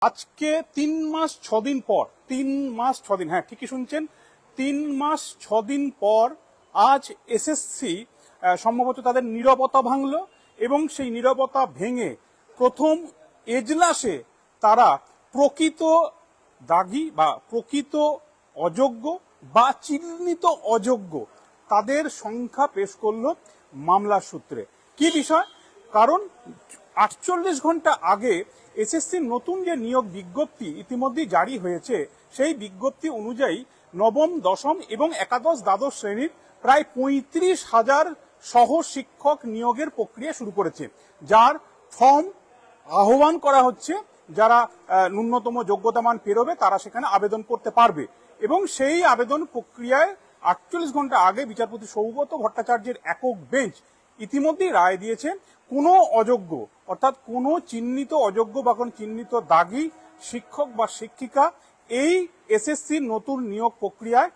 আজকে 3 মাস 6 দিন পর, 3 মাস 6 দিন, হ্যাঁ ঠিকই শুনছেন, 3 মাস 6 দিন পর আজ এসএসসি সম্ভবত তাদের নীরবতা ভাঙলো এবং সেই নীরবতা ভেঙে প্রথম এজলাসে তারা প্রকৃত দাগী বা প্রকৃত অযোগ্য বা চিহ্নিত অযোগ্য তাদের সংখ্যা পেশ করলো মামলার সূত্রে। কি বিষয়? কারণ 48 ঘন্টা আগে এসএসসির নতুন যে নিয়োগ বিজ্ঞপ্তি ইতিমধ্যেই জারি হয়েছে, সেই বিজ্ঞপ্তি অনুযায়ী নবম, দশম এবং একাদশ, দ্বাদশ শ্রেণীর প্রায় 35,000 সহ শিক্ষক নিয়োগের প্রক্রিয়া শুরু করেছে, যার ফর্ম আহ্বান করা হচ্ছে। যারা ন্যূনতম যোগ্যতা মান পেরোবে তারা সেখানে আবেদন করতে পারবে এবং সেই আবেদন প্রক্রিয়ায় 48 ঘন্টা আগে বিচারপতি সৌগত ভট্টাচার্যের একক বেঞ্চ ইতিমধ্যেই রায় দিয়েছে কোনো অযোগ্য, অর্থাৎ কোনো চিহ্নিত অযোগ্য বা কোনো চিহ্নিত দাগী শিক্ষক বা শিক্ষিকা এই এসএসসির নতুন নিয়োগ প্রক্রিয়ায়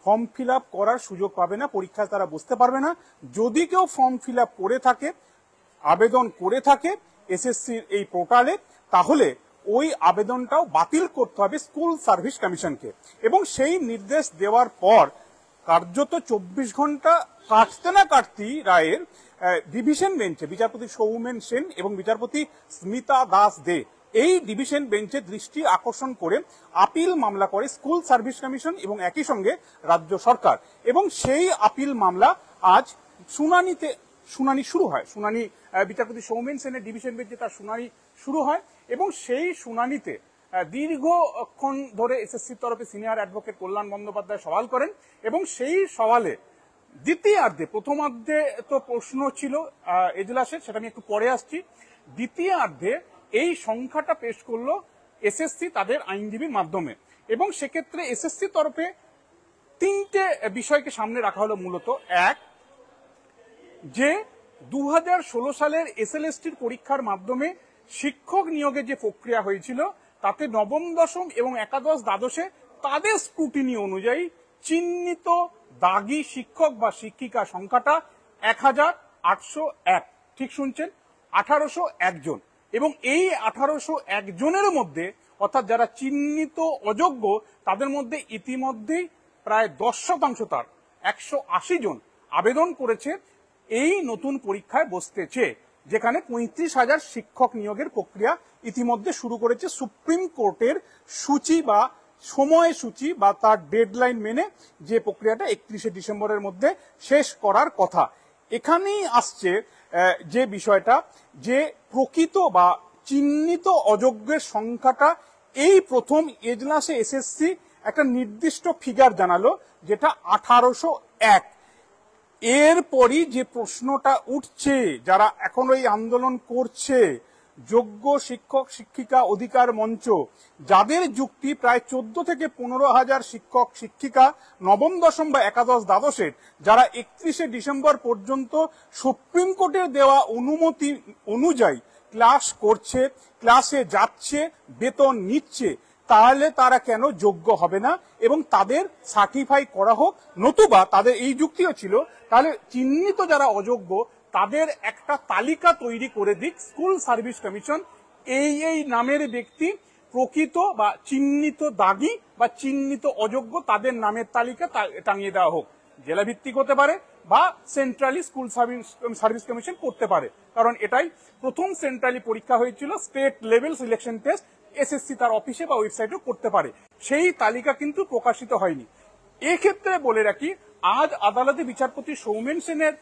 ফর্ম ফিল আপ করার সুযোগ পাবে না, পরীক্ষায় তারা বসতে পারবে না। যদি কেউ ফর্ম ফিল আপ করে থাকে, আবেদন করে থাকে এসএসসির এই পোর্টালে, তাহলে ওই আবেদনটাও বাতিল করতে হবে স্কুল সার্ভিস কমিশনকে। এবং সেই নির্দেশ দেওয়ার পর কার্যত 24 ঘন্টা কাটতে না কাটতেই রায়ের ডিভিশন বেঞ্চে বিচারপতি সৌমেন সেন এবং বিচারপতি স্মিতা দাস দে এই ডিভিশন বেঞ্চে দৃষ্টি আকর্ষণ করে আপিল মামলা করে স্কুল সার্ভিস কমিশন এবং একই সঙ্গে রাজ্য সরকার। এবং সেই আপিল মামলা আজ শুনানি শুরু হয়। বিচারপতি সৌমেন সেনের ডিভিশন বেঞ্চে তার শুনানি শুরু হয় এবং সেই শুনানিতে দীর্ঘক্ষণ ধরে এসএসসির তরফে সিনিয়র অ্যাডভোকেট কল্যাণ বন্দ্যোপাধ্যায় সওয়াল করেন এবং সেই সওয়ালে দ্বিতীয়ার্ধে, প্রথমার্ধে তো প্রশ্ন ছিল এজলাসের, সেটা আমি একটু পরে আসছি, দ্বিতীয়ার্ধে এই সংখ্যাটা পেশ করলো এসএসসি তাদের আইনজীবীর মাধ্যমে। এবং সেক্ষেত্রে এসএসসির তরফে 3টে বিষয়কে সামনে রাখা হলো। মূলত এক, যে 2016 সালের এসএলএসটির পরীক্ষার মাধ্যমে শিক্ষক নিয়োগের যে প্রক্রিয়া হয়েছিল তাতে নবম, দশম এবং একাদশ, দ্বাদশে তাদের স্ক্রুটিনি অনুযায়ী চিহ্নিত দাগী শিক্ষক বা শিক্ষিকা সংখ্যাটা 1801। ঠিক শুনছেন, 1801 জন। এবং এই 1801 জনের মধ্যে, অর্থাৎ যারা চিহ্নিত অযোগ্য, তাদের মধ্যে ইতিমধ্যেই প্রায় 10% তার 180 জন আবেদন করেছে এই নতুন পরীক্ষায় বসতেছে, যেখানে 35,000 শিক্ষক নিয়োগের প্রক্রিয়া ইতিমধ্যে শুরু করেছে সুপ্রিম কোর্টের সূচি বা সময়সূচি বা তার ডেডলাইন মেনে, যে প্রক্রিয়াটা 31শে ডিসেম্বরের মধ্যে শেষ করার কথা। এখানেই আসছে যে বিষয়টা, যে প্রকৃত বা চিহ্নিত অযোগ্যের সংখ্যাটা এই প্রথম এজলাসে এসএসসি একটা নির্দিষ্ট ফিগার জানালো, যেটা 1801। এরপরই যে প্রশ্নটা উঠছে, যারা এখন এই আন্দোলন করছে, যোগ্য শিক্ষক শিক্ষিকা অধিকার মঞ্চ, যাদের যুক্তি প্রায় 14 থেকে 15,000 শিক্ষক শিক্ষিকা নবম, দশম বা একাদশ, দ্বাদশের, যারা 31শে ডিসেম্বর পর্যন্ত সুপ্রিম কোর্টের দেওয়া অনুমতি অনুযায়ী ক্লাস করছে, ক্লাসে যাচ্ছে, বেতন নিচ্ছে, তাহলে তারা কেন যোগ্য হবে না এবং তাদের সার্টিফাই করা হোক। নতুবা তাদের এই যুক্তিও ছিল, তাহলে চিহ্নিত যারা অযোগ্য তাদের একটা তালিকা তৈরি করে দিক স্কুল সার্ভিস কমিশন, এই নামের ব্যক্তি প্রকৃত বা চিহ্নিত দাগী বা চিহ্নিত অযোগ্য, তাদের নামের তালিকা টাঙিয়ে দেওয়া হোক। জেলা ভিত্তিক হতে পারে বা সেন্ট্রালি স্কুল সার্ভিস কমিশন করতে পারে, কারণ এটাই প্রথম সেন্ট্রালি পরীক্ষা হয়েছিল, state level selection test, SSC তার অফিসে বা ওয়েবসাইটেও করতে পারে। সেই তালিকা কিন্তু প্রকাশিত হয়নি। এক্ষেত্রে বলে রাখি, আজ আদালতে বিচারপতি সৌমেন সেনের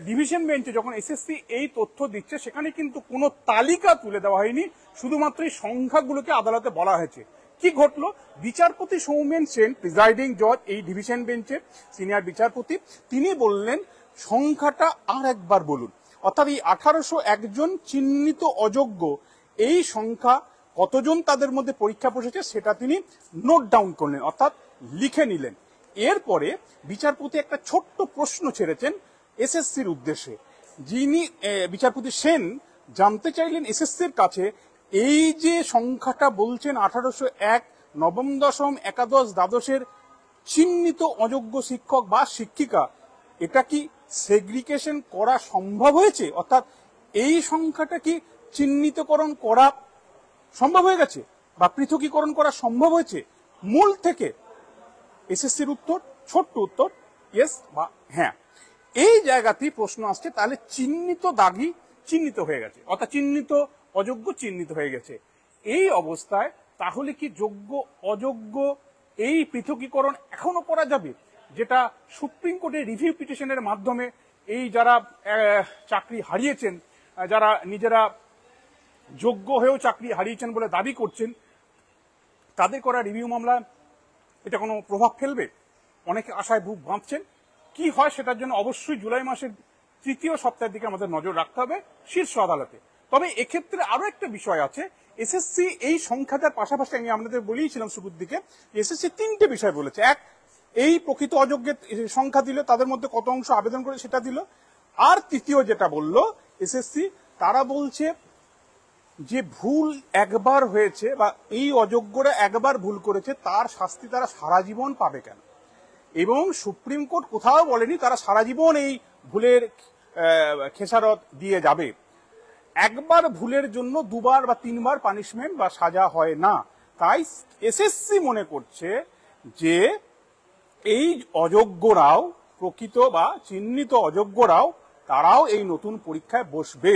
ডিভিশন বেঞ্চে যখন এসএসসি এই তথ্য দিচ্ছে, সেখানে কিন্তু কোনো তালিকা তুলে দেওয়া হয়নি, শুধুমাত্র এই সংখ্যাগুলোকে আদালতে বলা হয়েছে। কি ঘটলো? বিচারপতি সৌমেন সেন, প্রিজাইডিং জজ এই ডিভিশন বেঞ্চের সিনিয়র বিচারপতি, তিনি বললেন সংখ্যাটা আর একবার বলুন, অর্থাৎ এই 1801 জন চিহ্নিত অযোগ্য, এই সংখ্যা কতজন তাদের মধ্যে পরীক্ষা বসেছে সেটা তিনি নোট ডাউন করলেন, অর্থাৎ লিখে নিলেন। এরপরে বিচারপতি একটা ছোট্ট প্রশ্ন ছেড়েছেন এসএসসির উদ্দেশ্যে। যিনি বিচারপতি সেন জানতে চাইলেন এসএসসির কাছে, এই যে সংখ্যাটা বলছেন 1801, নবম, দশম, একাদশ, দ্বাদশের চিহ্নিত অযোগ্য শিক্ষক বা শিক্ষিকা, এটা কি সেগ্রিগেশন করা সম্ভব হয়েছে? অর্থাৎ এই সংখ্যাটা কি চিহ্নিতকরণ করা সম্ভব হয়ে গেছে বা পৃথকীকরণ করা সম্ভব হয়েছে মূল থেকে? এসএসসির উত্তর, ছোট্ট উত্তর ইয়েস বা হ্যাঁ। এই জায়গাতেই প্রশ্ন আসছে, তাহলে চিহ্নিত দাগি চিহ্নিত হয়ে গেছে, অর্থাৎ চিহ্নিত অযোগ্য চিহ্নিত হয়ে গেছে। এই অবস্থায় তাহলে কি যোগ্য অযোগ্য এই পৃথকীকরণ এখনো করা যাবে, যেটা সুপ্রিম কোর্টের রিভিউ পিটিশনের মাধ্যমে এই যারা চাকরি হারিয়েছেন, যারা নিজেরা যোগ্য হয়েও চাকরি হারিয়েছেন বলে দাবি করছেন, তাদের করা রিভিউ মামলা এটা কোনো প্রভাব ফেলবে? অনেকে আশায় বুক বাঁধছেন। কি হয় সেটার জন্য অবশ্যই জুলাই মাসের তৃতীয় সপ্তাহের দিকে আমাদের নজর রাখতে হবে শীর্ষ আদালতে। তবে এক্ষেত্রে আরো একটা বিষয় আছে, এসএসসি এই সংখ্যাটার পাশাপাশি আমি আপনাদের বলেইছিলাম শুরুর দিকে, এসএসসি তিনটে বিষয় বলেছে। এক, এই প্রকৃত অযোগ্যের সংখ্যা দিল, তাদের মধ্যে কত অংশ আবেদন করে সেটা দিল। আর তৃতীয় যেটা বললো এসএসসি, তারা বলছে যে ভুল একবার হয়েছে বা এই অযোগ্যরা একবার ভুল করেছে, তার শাস্তি তারা সারা জীবন পাবে কেন? এবং সুপ্রিম কোর্ট কোথাও বলেনি তারা সারা জীবন এই ভুলের খেসারত দিয়ে যাবে। একবার ভুলের জন্য দুবার বা তিনবার পানিশমেন্ট বা সাজা হয় না। তাই এসএসসি মনে করছে যে এই অযোগ্যরাও, প্রকৃত বা চিহ্নিত অযোগ্যরাও, তারাও এই নতুন পরীক্ষায় বসবে।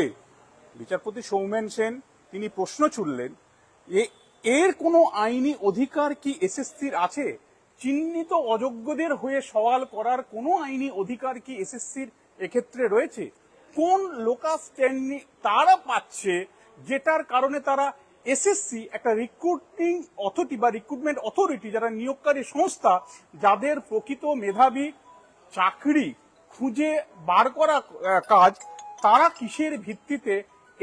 বিচারপতি সৌমেন সেন তিনি প্রশ্ন ছুড়লেন, এর কোনো আইনি অধিকার কি এসএসসির আছে? চিহ্নিত অযোগ্যদের হয়ে সওয়াল করার কোনো আইনি অধিকার কি এসএসসির এক্ষেত্রে রয়েছে? কোন লোকাস স্ট্যান্ডি তারা পাচ্ছে যেটার কারণে তারা এসএসসি একটা রিক্রুটিং অথরিটি বা রিক্রুটমেন্ট অথরিটি, যারা নিয়োগকারী সংস্থা, যাদের প্রকৃত মেধাবী চাকরি খুঁজে বার করা কাজ, তারা কিসের ভিত্তিতে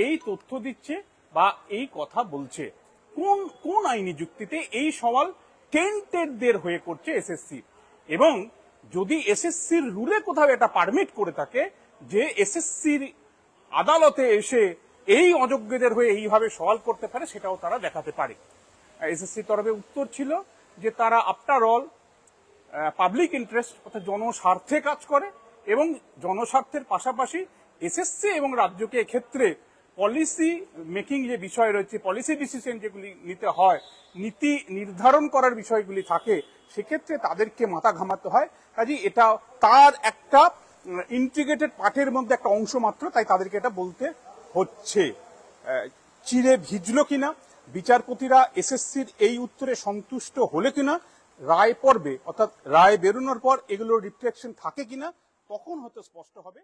এই তথ্য দিচ্ছে বা এই কথা বলছে? কোন কোন আইনি যুক্তিতে এই সওয়াল টেন্টেডদের হয়ে করছে এসএসসি? এবং যদি এসএসসির রুলে কোথাও এটা পারমিট করে থাকে যে এসএসসির আদালতে এসে এই অযোগ্যদের হয়ে এইভাবে সওয়াল করতে পারে, সেটাও তারা দেখাতে পারে। এসএসসির তরফে উত্তর ছিল যে তারা আফটার অল পাবলিক ইন্টারেস্ট অর্থাৎ জনস্বার্থে কাজ করে, এবং জনস্বার্থের পাশাপাশি এসএসসি এবং রাজ্যকে এক্ষেত্রে পলিসি মেকিং যে বিষয় রয়েছে, পলিসি ডিসিশন যেগুলি নিতে হয়, নীতি নির্ধারণ করার বিষয়গুলি থাকে, সেক্ষেত্রে তাদেরকে মাথা ঘামাতে হয়। কাজে এটা তার একটা ইন্টিগ্রেটেড পার্টের মধ্যে একটা অংশ মাত্র, তাই তাদেরকে এটা বলতে হচ্ছে। চিড়ে ভিজলো কিনা, বিচারপতিরা এসএসসির এই উত্তরে সন্তুষ্ট হলে কিনা, রায় পড়বে অর্থাৎ রায় বেরোনোর পর এগুলোর রিফ্লেকশন থাকে কিনা, তখন হয়তো স্পষ্ট হবে।